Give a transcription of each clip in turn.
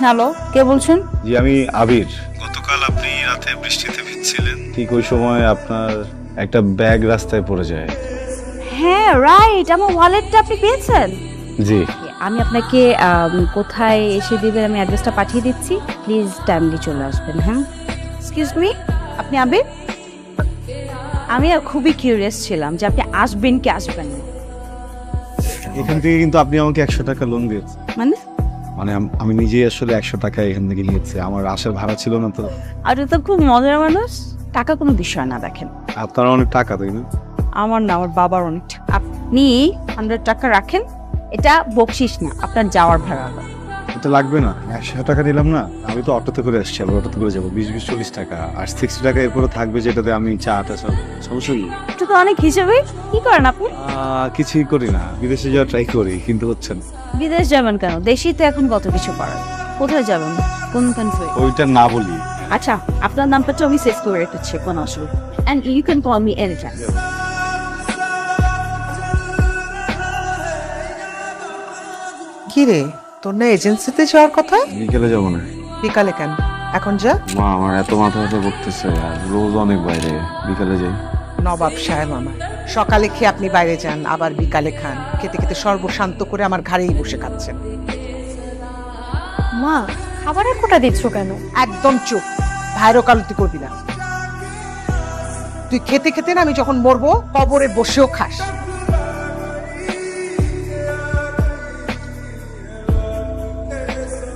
Hello, কে বলছেন? জি আমি আবির। গতকাল আপনি রাতে বৃষ্টিতে ভিজছিলেন, ঠিক ওই সময় আপনার একটা ব্যাগ রাস্তায় পড়ে যায়। হ্যাঁ রাইট, আমার ওয়ালেটটা আপনি পেয়েছেন? জি। আমি আপনাকে কোথায় এসে দিবেন আমি অ্যাড্রেসটা পাঠিয়ে দিচ্ছি, প্লিজ টাইমলি চলে আসবেন। হ্যাঁ, এক্সকিউজ মি, আপনি আবির? আমি আর খুবই কিউরিয়াস ছিলাম যে আপনি আসবেন কি আসবেন না। এখান থেকে কিন্তু আপনি আমাকে 100 টাকা লোন দিয়েছেন। মানে মানে আমি নিজেই আসলে 100 টাকা এখান থেকে নিয়েছি, আমার আসার ভাড়া ছিল না তো। আপনি তো খুব মজার মানুষ। টাকা কোনো বিষয় না, দেখেন আপনার অনেক টাকা তাই না? আমার না, আমার বাবার অনেক টাকা। আপনি 100 টাকা রাখেন, এটা বকশিস না, আপনার যাওয়ার ভাড়া। এটা লাগবে না, 100 টাকা দিলাম না। আমি তো অটোতে করে আসছি, আবার অটোতে করে যাবো 20-40 টাকা, আর 60 টাকা এরপরে থাকবে যেটাতে আমি চাটা সব সমস্যা নেই। এটা তো অনেক হিসেবে। কি করেন আপনি? কিছুই করি না, বিদেশে যাওয়ার ট্রাই করি কিন্তু হচ্ছে না। বিদেশ যাবেন কেন? দেশেই তো এখন কত কিছু করার। কোথায় যাবেন, কোন কান্ট্রি? ওইটা না বলি। আচ্ছা, আপনার নামটা তো আমি সেভ করে রেখেছি, কোনো অসুবিধা। And you can call me any time. কি রে, তোর না এজেন্সিতে যাওয়ার কথা? বিকেলে যাবো না। বিকালে কেন? এখন যা। মা আমার এত মাথা ব্যথা করতেছে, আর রোজ অনেক বাইরে, বিকালে যাই। নবাব সাহেব আমার, সকালে খেয়ে আপনি বাইরে যান, আবার বিকালে খান। খেতে খেতে সর্বশান্ত করে আমার ঘাড়েই বসে খাচ্ছেন। মা, খাবারের কোটা দিচ্ছ কেন? একদম চুপ, ভাইরো কালতি করবি না। তুই খেতে খেতে না আমি যখন মরবো কবরে বসেও খাস।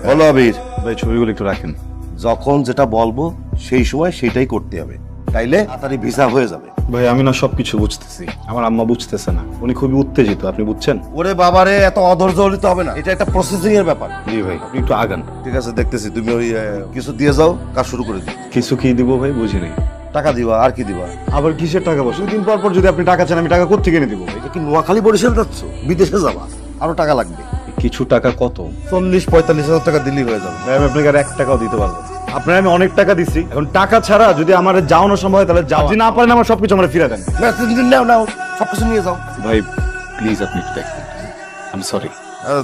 বলো আবির, ভাই ছবিগুলো একটু রাখেন। যখন যেটা বলবো সেই সময় সেটাই করতে হবে, তাইলে তাড়াতাড়ি ভিসা হয়ে যাবে। ভাই আমি না সবকিছু বুঝতেছি, আমার আম্মা বুঝতেছে না, উনি খুবই উত্তেজিত, আপনি বুঝছেন? ওরে বাবারে, এত অধৈর্য হতে হবে না, এটা একটা প্রসেসিং এর ব্যাপার। জি ভাই, আপনি একটু আগান। ঠিক আছে, দেখতেছি। তুমি ওই কিছু দিয়ে যাও, কাজ শুরু করে দিও। কিছু কি দিব ভাই, বুঝি নাই। টাকা দিবা, আর কি দিবা? আবার কিসের টাকা? বসে দুদিন পর পর যদি আপনি টাকা চান, আমি টাকা কোত্থেকে এনে দিব ভাই? এটা কি নোয়াখালী বরিশাল যাচ্ছ? বিদেশে যাবা, আরো টাকা লাগবে। কিছু টাকা কত? 40-45 হাজার টাকা দিলেই হয়ে যাবে। ভাই আমি আপনাকে আর 1 টাকাও দিতে পারবো না। আপনার আমি অনেক টাকা দিচ্ছি, এখন টাকা ছাড়া যদি আমার যাওয়ানো সম্ভব হয় তাহলে যাও, যদি না পারেন আমার সবকিছু আমার ফিরে দেন। না, তুমি নাও নাও, সবকিছু নিয়ে যাও। ভাই প্লিজ আপনি একটু দেখবেন, আই এম সরি।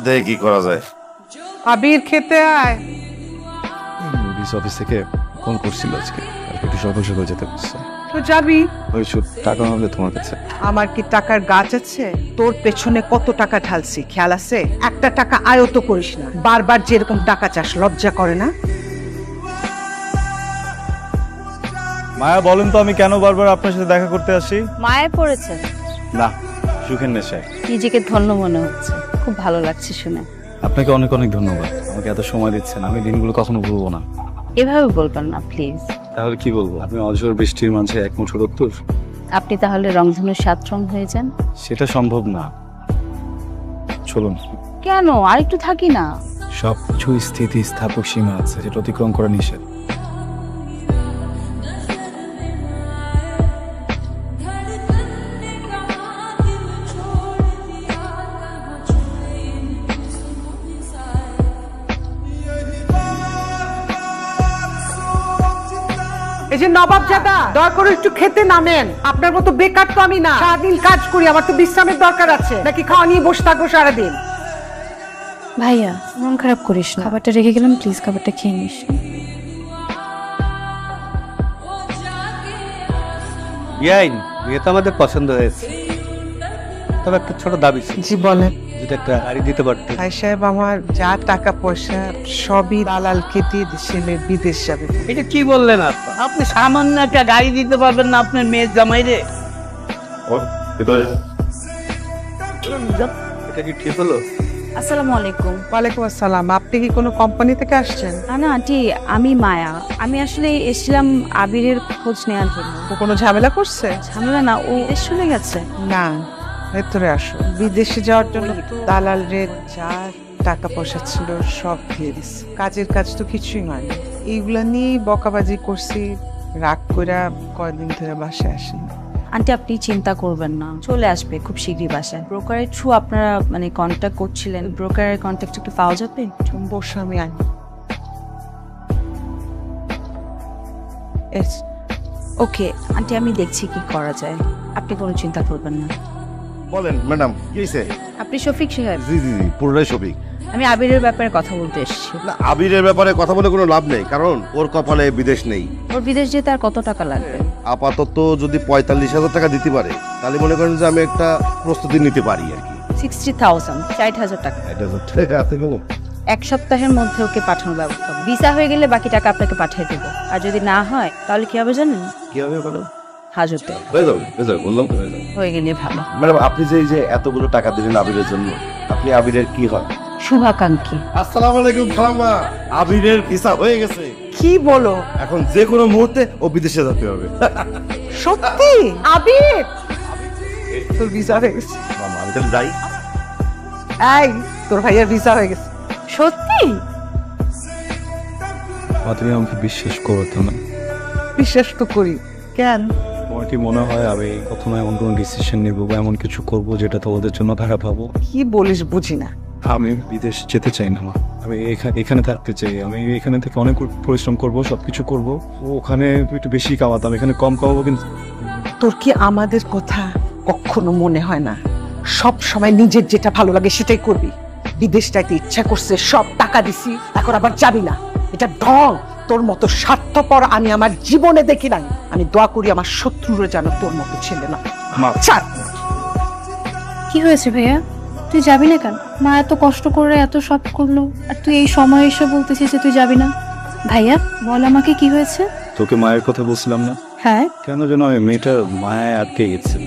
দেখি কি করা যায়। আবির, খেতে আয়। পুলিশ অফিস থেকে ফোন করছিল আজকে, কালকে একটু সকাল সকাল যেতে বলছে। তো যাবি। ওই টাকা হবে তোমার কাছে? আমার কি টাকার গাছ আছে? তোর পেছনে কত টাকা ঢালছি খেয়াল আছে? একটা টাকা আয়ত করিস না, বারবার যেরকম টাকা চাস, লজ্জা করে না? মায়া বলেন তো আমি কেন বারবার আপনার সাথে দেখা করতে আসি? মায়ে পড়েছে? না, সুখের নেশায়। নিজেকে ধন্য মনে হচ্ছে, খুব ভালো লাগছে শুনে। আপনাকে অনেক অনেক ধন্যবাদ, আমাকে এত সময় দিচ্ছেন, আমি দিনগুলো কখনো ভুলবো না। এভাবে বলবেন না প্লিজ। তাহলে কি বলবো? আপনি অঝোর বৃষ্টির মাঝে এক মুঠো রক্তর। আপনি তাহলে রংধনু 7 রং হয়ে যান। সেটা সম্ভব না, চলুন। কেন, আরেকটু থাকি না? সবকিছু স্থিতি স্থাপক সীমা আছে, যেটা অতিক্রম করা নিষেধ। এই যে নবাব জাদা, দয়া করে একটু খেতে নামেন। আপনার মতো বেকার তো আমি না, সারাদিন কাজ করি, আমার তো বিশ্রামের দরকার আছে। নাকি খাওয়া নিয়ে বসে থাকবো সারাদিন? ভাইয়া, মন খারাপ করিস না, খাবারটা রেখে গেলাম, প্লিজ খাবারটা খেয়ে নিস। ইয়াইন, বিয়ে তো আমাদের পছন্দ হয়েছে, তবে একটা ছোট দাবি ছিল। জি বলেন। যদি একটা গাড়ি দিতে পারতেন। ভাই সাহেব, আমার যা টাকা পয়সা সবই দালালকে দিয়ে ছেলে বিদেশ যাবে। এটা কি বললেন আপনি? আপনি সামান্য একটা গাড়ি দিতে পারবেন না আপনার মেয়ের জামাই রে? এটা কি ঠিক হলো? আসসালামু আলাইকুম। ওয়ালাইকুম আসসালাম। আপনি কি কোনো কোম্পানি থেকে আসছেন? না আন্টি, আমি মায়া। আমি আসলে এসেছিলাম আবিরের খোঁজ নেওয়ার জন্য। ও কোনো ঝামেলা করছে? ঝামেলা না, ও দেশ চলে গেছে। না, ভেতরে আসো। বিদেশে যাওয়ার জন্য দালাল রে যা টাকা পয়সা ছিল সব দিয়ে দিচ্ছে। কাজের কাজ তো কিছুই হয়নি। এইগুলা নিয়েই বকাবাজি করছি, রাগ কইরা কয়দিন ধরে বাসায় আসেনি। আন্টি আপনি চিন্তা করবেন না, চলে আসবে খুব শীঘ্রই বাসায়। ব্রোকারের থ্রু আপনারা মানে কন্ট্যাক্ট করছিলেন, ব্রোকারের কন্ট্যাক্ট একটু পাওয়া যাবে? বসে আমি আনি। ওকে আন্টি, আমি দেখছি কি করা যায়, আপনি কোনো চিন্তা করবেন না। বলেন ম্যাডাম, কি হয়েছে? আপনি শফিক সাহেব? জি জি জি, পুরোটাই সফিক। আমি আবিরের ব্যাপারে কথা বলতে এসেছি। না, আবিরের ব্যাপারে কথা বলে কোনো লাভ নেই, কারণ ওর কপালে বিদেশ নেই। ওর বিদেশ যেতে আর কত টাকা লাগবে? আপাতত যদি 45,000 টাকা দিতে পারে তাহলে মনে করেন যে আমি একটা প্রস্তুতি নিতে পারি আর কি। 60,000, 60,000 টাকা। এটা হচ্ছে হাতে কলম। এক সপ্তাহের মধ্যে ওকে পাঠানোর ব্যবস্থা হবে। ভিসা হয়ে গেলে বাকি টাকা আপনাকে পাঠিয়ে দেবো। আর যদি না হয় তাহলে কি হবে জানেন? কি হবে বলো? হাজতে হয়ে যাবে, বললাম তো হয়ে যাবে। হয়ে গেলে ভালো। ম্যাডাম, আপনি যে এই যে এতগুলো টাকা দিলেন আবিরের জন্য, আপনি আবিরের কি হয়? শুভাকাঙ্ক্ষী। আসসালামু আলাইকুম খালাম্মা, আবিরের ভিসা হয়ে গেছে। কি বলো? এখন যে কোনো মুহূর্তে ও বিদেশে যেতে হবে। সত্যি? আবির তোর ভিসা হয়ে গেছে? মামা, আমি তাহলে যাই। এই তোর ভাইয়ের ভিসা হয়ে গেছে। সত্যি? তুমি আমাকে বিশ্বাস করতো না। বিশ্বাস তো করি। কেন? তোমার কি মনে হয় আমি কখনো এমন কোনো ডিসিশন নেবো বা এমন কিছু করবো যেটা তোমাদের জন্য খারাপ হবো? কি বলিস বুঝি না। আমি বিদেশ যেতে চাই না মা। আমি এখানে থাকতে চাই। আমি এখানে থেকে অনেক পরিশ্রম করবো, সবকিছু করবো। ওখানে একটু বেশি কামাতাম, এখানে কম কামাবো। কিন্তু তোর কি আমাদের কথা কখনো মনে হয় না? সব সময় নিজের যেটা ভালো লাগে সেটাই করবি। বিদেশ যাইতে ইচ্ছা করছে, সব টাকা দিছি, এখন আবার যাবি না। এটা ঢং। তোর মতো স্বার্থপর আমি আমার জীবনে দেখি নাই। আমি দোয়া করি আমার শত্রুরা যেন তোর মতো ছেলে না। মা, ছাড়। কি হয়েছে ভাইয়া? তুই যাবি না কেন? মা এত কষ্ট করে এত সব করলো, আর তুই এই সময় এসে বলতেছিস যে তুই যাবি না? ভাইয়া বল আমাকে কি হয়েছে? তোকে মায়ের কথা বলছিলাম না? হ্যাঁ। কেন যেন আমি মেয়েটার মায়ায় আটকে গেছে।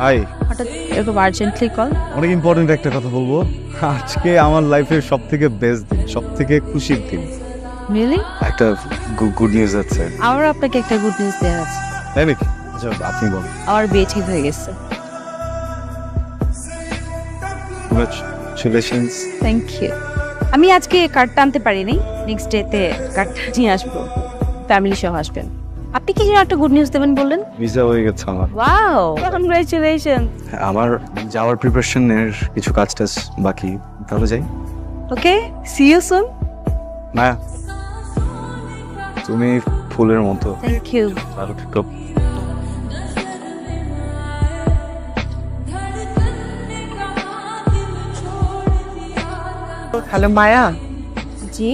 হাই, হঠাৎ এরকম আর্জেন্টলি কল? অনেক ইম্পর্টেন্ট একটা কথা বলবো। আজকে আমার লাইফের সব থেকে বেস্ট দিন, সব থেকে খুশির দিন। রিয়েলি? একটা গুড নিউজ আছে। আমার আপনাকে একটা গুড নিউজ দেওয়ার আছে। তাই নাকি? আচ্ছা, আপনি বলুন। আমার বিয়ে ঠিক হয়ে গেছে। কংগ্রাচুলেশনস। Thank you. আমি আজকে কার্ডটা আনতে পারিনি, নেক্সট ডেতে কার্ডটা নিয়ে আসবো। ফ্যামিলি সহ আসবেন। আপনি কি যেন একটা গুড নিউজ দেবেন বললেন? ভিসা হয়ে গেছে আমার। Wow, congratulation. আমার যাওয়ার প্রিপারেশনের কিছু কাজ টাজ বাকি, তাহলে যাই। Okay, see you soon. না, তুমি ফুলের মতো। Thank you. ভালো থেকো। হ্যালো মায়া, জি।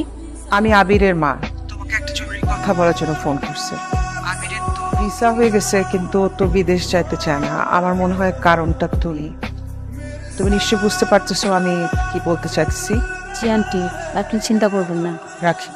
আমি আবিরের মা। তোমাকে একটা জরুরি কথা বলার জন্য ফোন করছে। আবিরের তো ভিসা হয়ে গেছে, কিন্তু ও তো বিদেশ যাইতে চায় না। আমার মনে হয় কারণটা তুমি নিশ্চয় বুঝতে পারতেছো আমি কি বলতে চাইছি। জি আন্টি, আপনি চিন্তা করবেন না। রাখি।